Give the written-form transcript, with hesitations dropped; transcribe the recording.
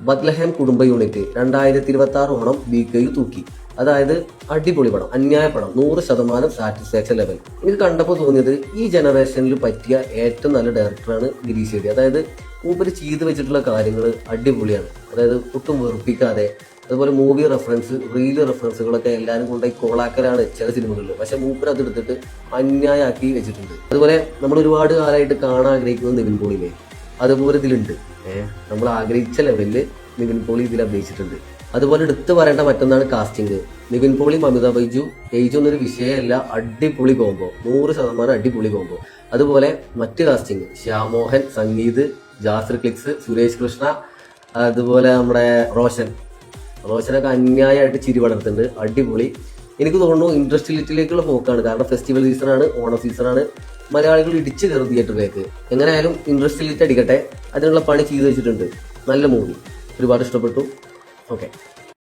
Bethlehem കുടുംബ unit 2026 Onam BK തൂക്കി. അതായത് അടിപൊളി പടം, അന്യായ പടം, 100% സാറ്റിസ്ഫാക്ഷൻ ലെവൽ. എനിക്ക് കണ്ടപ്പോൾ തോന്നിയത് ഈ ജനറേഷനിൽ പറ്റിയ ഏറ്റവും നല്ല ഡയറക്ടറാണ് ഗിരീഷ് ഷെട്ടി. അതായത് മൂപ്പര് ചെയ്തു വെച്ചിട്ടുള്ള കാര്യങ്ങൾ അടിപൊളിയാണ്. അതായത് ഒട്ടും വെറുപ്പിക്കാതെ, അതുപോലെ മൂവി റെഫറൻസ്, റീല് റെഫറൻസുകളൊക്കെ എല്ലാവരും കൊണ്ടുപോയി കോളാക്കലാണ് ചില സിനിമകളിൽ. പക്ഷെ മൂപ്പര് അതെടുത്തിട്ട് അന്യായാക്കി വെച്ചിട്ടുണ്ട്. അതുപോലെ നമ്മൾ ഒരുപാട് കാലമായിട്ട് കാണാൻ ആഗ്രഹിക്കുന്ന നിവിൻ പോളിയിലെ അതുപോലെ ഇതിലുണ്ട്. നമ്മൾ ആഗ്രഹിച്ച ലെവലില് നിവിൻ പോളി ഇതിൽ അഭിനയിച്ചിട്ടുണ്ട്. അതുപോലെ എടുത്തു പറയേണ്ട മറ്റൊന്നാണ് കാസ്റ്റിംഗ്. നിവിൻ പോളി, മമിത ബൈജു, ഏജ് ഒന്നൊരു വിഷയമല്ല, അടിപൊളി കോമ്പോ, 100% അടിപൊളി കോമ്പോ. അതുപോലെ മറ്റ് കാസ്റ്റിംഗ് ശ്യാമോഹൻ, സംഗീത്, ജാസിർ ക്ലിക്സ്, സുരേഷ് കൃഷ്ണ, അതുപോലെ നമ്മുടെ റോഷനൊക്കെ അന്യായമായിട്ട് ചിരി വളർത്തുന്നുണ്ട്, അടിപൊളി. എനിക്ക് തോന്നുന്നു ഇൻഡസ്ട്രിയിലേക്കുള്ള പോക്കാണ്. കാരണം ഫെസ്റ്റിവൽ സീസണാണ്, ഓണം സീസണാണ്, മലയാളികൾ ഇടിച്ചു കയറും തിയേറ്ററിലേക്ക്. എങ്ങനെയായാലും ഇൻഡസ്ട്രിയിലേക്ക് അടിക്കട്ടെ, അതിനുള്ള പണി ചെയ്തു വെച്ചിട്ടുണ്ട്. നല്ല മൂവി, ഒരുപാട് ഇഷ്ടപ്പെട്ടു. ഓക്കെ.